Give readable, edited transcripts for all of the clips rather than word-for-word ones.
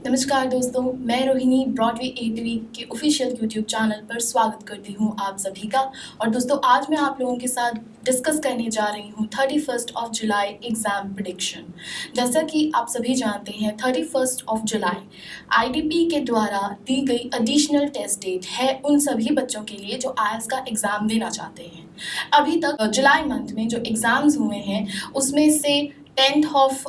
नमस्कार दोस्तों, मैं रोहिणी ब्रॉडवे ए के ऑफिशियल यूट्यूब चैनल पर स्वागत करती हूं आप सभी का। और दोस्तों, आज मैं आप लोगों के साथ डिस्कस करने जा रही हूं 31 जुलाई एग्ज़ाम प्रेडिक्शन। जैसा कि आप सभी जानते हैं, 31 जुलाई आईडीपी के द्वारा दी गई एडिशनल टेस्ट डेट है उन सभी बच्चों के लिए जो आईएलटीएस का एग्ज़ाम देना चाहते हैं। अभी तक जुलाई मंथ में जो एग्ज़ाम्स हुए हैं उसमें से 10th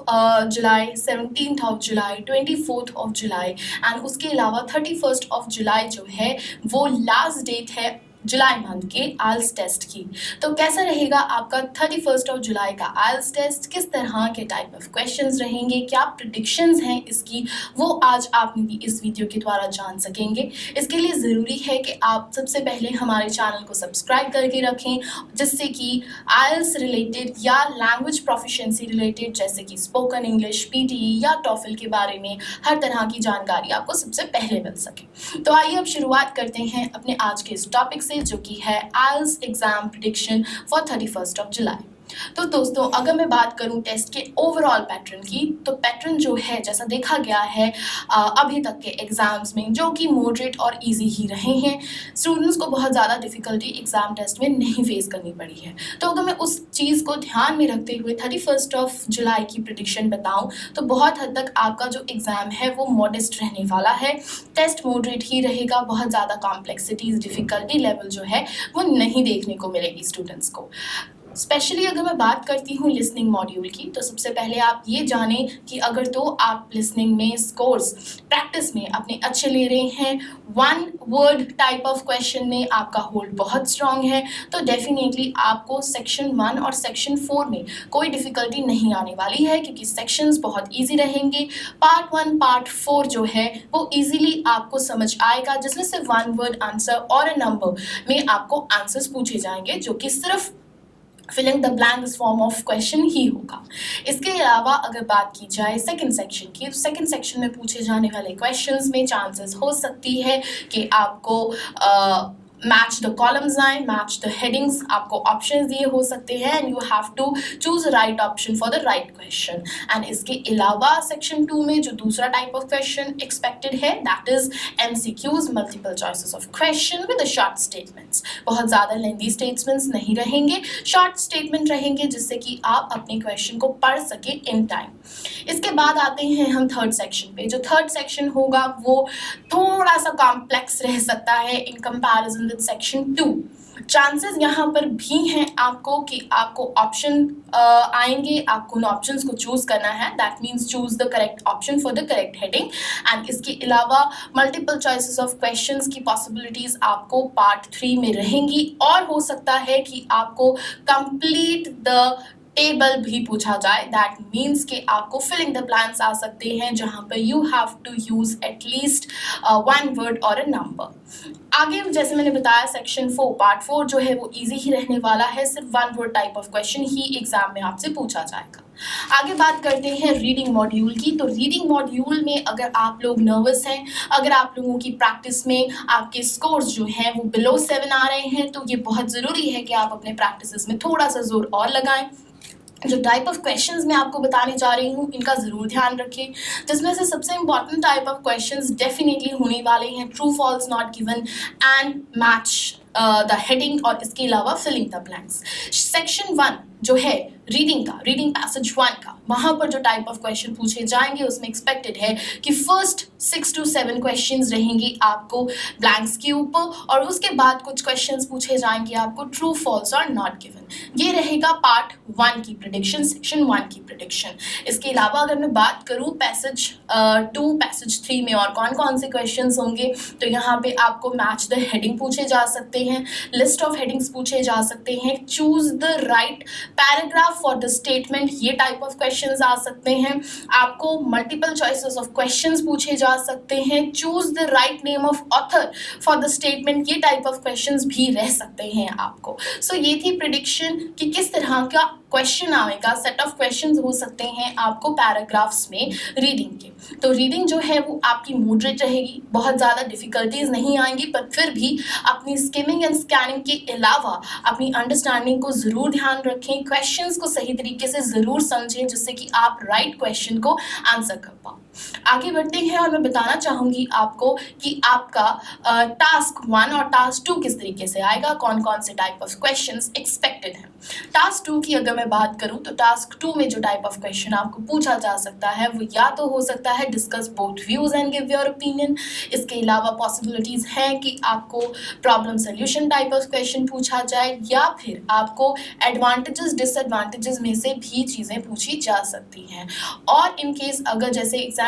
July, 17th July, 24th July and उसके अलावा 31 जुलाई जो है वो लास्ट डेट है जुलाई मंथ के आइल्स टेस्ट की। तो कैसा रहेगा आपका 31 जुलाई का आइल्स टेस्ट, किस तरह के टाइप ऑफ क्वेश्चंस रहेंगे, क्या प्रेडिक्शंस हैं इसकी, वो आज आप भी इस वीडियो के द्वारा जान सकेंगे। इसके लिए ज़रूरी है कि आप सबसे पहले हमारे चैनल को सब्सक्राइब करके रखें, जिससे कि आइल्स रिलेटेड या लैंग्वेज प्रोफिशिएंसी रिलेटेड जैसे कि स्पोकन इंग्लिश, पीटीई या टॉफल के बारे में हर तरह की जानकारी आपको सबसे पहले मिल सके। तो आइए अब शुरुआत करते हैं अपने आज के इस टॉपिक से, जो कि है आइल्स एग्जाम प्रेडिक्शन फॉर 31 जुलाई। तो दोस्तों, अगर मैं बात करूं टेस्ट के ओवरऑल पैटर्न की, तो पैटर्न जो है जैसा देखा गया है अभी तक के एग्जाम्स में, जो कि मॉडरेट और इजी ही रहे हैं। स्टूडेंट्स को बहुत ज़्यादा डिफिकल्टी एग्जाम टेस्ट में नहीं फेस करनी पड़ी है। तो अगर मैं उस चीज़ को ध्यान में रखते हुए 31 जुलाई की प्रेडिक्शन बताऊं, तो बहुत हद तक आपका जो एग्ज़ाम है वो मॉडेस्ट रहने वाला है। टेस्ट मॉडरेट ही रहेगा, बहुत ज़्यादा कॉम्प्लेक्सिटीज, डिफिकल्टी लेवल जो है वो नहीं देखने को मिलेगी स्टूडेंट्स को। स्पेशली अगर मैं बात करती हूँ लिसनिंग मॉड्यूल की, तो सबसे पहले आप ये जानें कि अगर तो आप लिसनिंग में स्कोर्स प्रैक्टिस में अपने अच्छे ले रहे हैं, one word type of question में आपका होल्ड बहुत स्ट्रांग है, तो डेफिनेटली आपको सेक्शन 1 और सेक्शन 4 में कोई डिफ़िकल्टी नहीं आने वाली है, क्योंकि सेक्शंस बहुत ईजी रहेंगे। पार्ट 1, पार्ट 4 जो है वो ईजिली आपको समझ आएगा, जिसमें से वन वर्ड आंसर और अ नंबर में आपको आंसर्स पूछे जाएंगे, जो कि सिर्फ filling the blanks form of question ही होगा। इसके अलावा अगर बात की जाए सेकंड सेक्शन की, तो सेकंड सेक्शन में पूछे जाने वाले क्वेश्चंस में चांसेस हो सकती है कि आपको मैच द कॉलम्स आए, मैच द हेडिंग्स, आपको ऑप्शंस दिए हो सकते हैं and you have to choose right option for the right question. And इसके अलावा सेक्शन 2 में जो दूसरा टाइप ऑफ क्वेश्चन एक्सपेक्टेड है, that is MCQs, multiple choices of question with short statements. बहुत ज़्यादा लेंथी स्टेटमेंट्स नहीं रहेंगे, शॉर्ट स्टेटमेंट रहेंगे, जिससे कि आप अपने क्वेश्चन को पढ़ सके इन टाइम। इसके बाद आते हैं हम थर्ड सेक्शन पे। जो थर्ड सेक्शन होगा वो थोड़ा सा कॉम्प्लेक्स रह सकता है in comparison with section 2। Chances यहाँ पर भी हैं आपको कि आपको ऑप्शन आएंगे, आपको उन ऑप्शंस को चूज करना है, that means choose the correct option for the correct heading. And इसके अलावा मल्टीपल चॉइसेस ऑफ क्वेश्चंस की पॉसिबिलिटीज आपको पार्ट 3 में रहेंगी, और हो सकता है कि आपको कंप्लीट द टेबल भी पूछा जाए, दैट मीन्स कि आपको फिलिंग द ब्लैंक्स आ सकते हैं, जहां पर you have to use at least one word और अ नंबर। आगे जैसे मैंने बताया, सेक्शन 4 पार्ट 4 जो है वो इजी ही रहने वाला है, सिर्फ one word type of question he exam में आपसे पूछा जाएगा। आगे बात करते हैं रीडिंग मॉड्यूल की। तो रीडिंग मॉड्यूल में अगर आप लोग नर्वस हैं, अगर आप लोगों की प्रैक्टिस में आपके स्कोर्स जो हैं वो बिलो 7 आ रहे हैं, तो ये बहुत ज़रूरी है कि आप अपने प्रैक्टिस में थोड़ा सा जोर और लगाएं। जो टाइप ऑफ क्वेश्चंस मैं आपको बताने जा रही हूँ इनका ज़रूर ध्यान रखें, जिसमें से सबसे important type of questions definitely होने वाले हैं true false not given and match the heading, और इसके अलावा फिलिंग द ब्लैंक्स। सेक्शन 1 जो है रीडिंग का, रीडिंग पैसेज 1 का, वहाँ पर जो टाइप ऑफ क्वेश्चन पूछे जाएंगे उसमें एक्सपेक्टेड है कि फर्स्ट 6 to 7 क्वेश्चंस रहेंगे आपको ब्लैंक्स के ऊपर, और उसके बाद कुछ क्वेश्चंस पूछे जाएंगे आपको ट्रू फॉल्स और नॉट गिवन। ये रहेगा पार्ट 1 की प्रेडिक्शन, सेक्शन 1 की प्रेडिक्शन। इसके अलावा अगर मैं बात करूँ पैसेज 2, पैसेज 3 में और कौन कौन से क्वेश्चंस होंगे, तो यहाँ पे आपको मैच द हेडिंग पूछे जा सकते हैं, लिस्ट ऑफ हेडिंग्स पूछे जा सकते हैं, choose the right paragraph for the statement, ये टाइप ऑफ क्वेश्चंस आ सकते हैं। आपको मल्टीपल चॉइसेस ऑफ क्वेश्चंस पूछे जा सकते हैं, choose the write name of author for the statement, ये टाइप ऑफ क्वेश्चंस भी रह सकते हैं आपको। सो ये थी प्रेडिक्शन कि किस तरह का क्वेश्चन आएगा, सेट ऑफ क्वेश्चंस हो सकते हैं आपको पैराग्राफ्स में रीडिंग के। तो रीडिंग जो है वो आपकी मॉडरेट रहेगी, बहुत ज़्यादा डिफ़िकल्टीज नहीं आएंगी, पर फिर भी अपनी स्किमिंग एंड स्कैनिंग के अलावा अपनी अंडरस्टैंडिंग को ज़रूर ध्यान रखें, क्वेश्चंस को सही तरीके से ज़रूर समझें जिससे कि आप राइट क्वेश्चन को आंसर कर पाओ। आगे बढ़ते हैं और मैं बताना चाहूँगी आपको कि आपका टास्क 1 और टास्क 2 किस तरीके से आएगा, कौन कौन से टाइप ऑफ क्वेश्चंस एक्सपेक्टेड हैं। टास्क 2 की अगर मैं बात करूं तो टास्क 2 में जो टाइप ऑफ क्वेश्चन आपको पूछा जा सकता है वो या तो हो सकता है discuss both views and give your opinion. इसके अलावा पॉसिबिलिटीज़ हैं कि आपको problem solution type of question पूछा जाए, या फिर आपको एडवांटेजेस डिसएडवांटेजेस में से भी चीज़ें पूछी जा सकती हैं। और इन केस अगर जैसे एग्जाम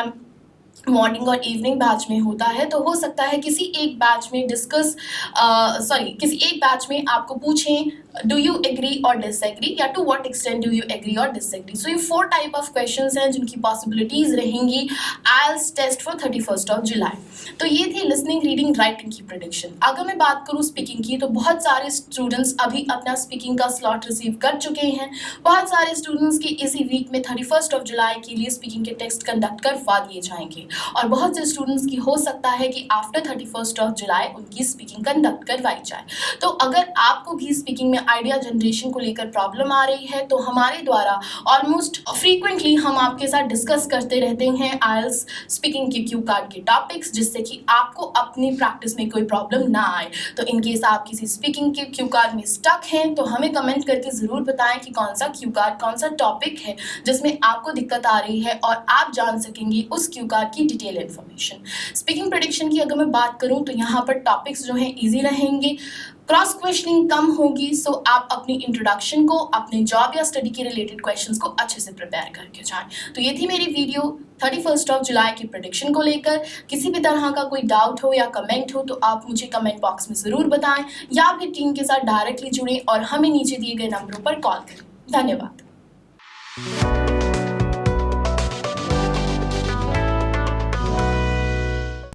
मॉर्निंग और इवनिंग बैच में होता है तो हो सकता है किसी एक बैच में किसी एक बैच में आपको पूछें डू यू एग्री और डिसएग्री, या to what extent do you agree और डिसएग्री। सो ये 4 टाइप ऑफ क्वेश्चंस हैं जिनकी पॉसिबिलिटीज रहेंगी आइल्स टेस्ट फॉर 31 जुलाई। तो ये थी लिसनिंग, रीडिंग, राइटिंग की प्रेडिक्शन। अगर मैं बात करूँ स्पीकिंग की तो बहुत सारे स्टूडेंट्स अभी अपना स्पीकिंग का स्लॉट रिसीव कर चुके हैं। बहुत सारे स्टूडेंट्स की इसी वीक में 31 जुलाई के लिए स्पीकिंग के टेस्ट कंडक्ट करवा दिए जाएंगे, और बहुत से स्टूडेंट्स की हो सकता है कि आफ्टर 31 जुलाई उनकी स्पीकिंग कंडक्ट करवाई जाए। तो अगर आपको भी स्पीकिंग में आइडिया जनरेशन को लेकर प्रॉब्लम आ रही है तो हमारे द्वारा ऑलमोस्ट फ्रीक्वेंटली हम आपके साथ डिस्कस करते रहते हैं आइल्स स्पीकिंग के क्यू कार्ड के टॉपिक्स, जिससे कि आपको अपनी प्रैक्टिस में कोई प्रॉब्लम ना आए। तो इन केस आप किसी स्पीकिंग के क्यू कार्ड में स्टक हैं तो हमें कमेंट करके ज़रूर बताएं कि कौन सा क्यू कार्ड, कौन सा टॉपिक है जिसमें आपको दिक्कत आ रही है, और आप जान सकेंगे उस क्यू कार्ड की डिटेल इन्फॉर्मेशन। स्पीकिंग प्रेडिक्शन की अगर मैं बात करूं तो यहाँ पर टॉपिक्स जो हैं इजी रहेंगे, क्रॉस क्वेश्चनिंग कम होगी, सो आप अपनी इंट्रोडक्शन को अपने जॉब या स्टडी के रिलेटेड क्वेश्चंस को अच्छे से प्रिपेयर करके जाएं। तो ये थी मेरी वीडियो 31 जुलाई की प्रेडिक्शन को लेकर। किसी भी तरह का कोई डाउट हो या कमेंट हो तो आप मुझे कमेंट बॉक्स में ज़रूर बताएं, या फिर टीम के साथ डायरेक्टली जुड़ें और हमें नीचे दिए गए नंबरों पर कॉल करें। धन्यवाद।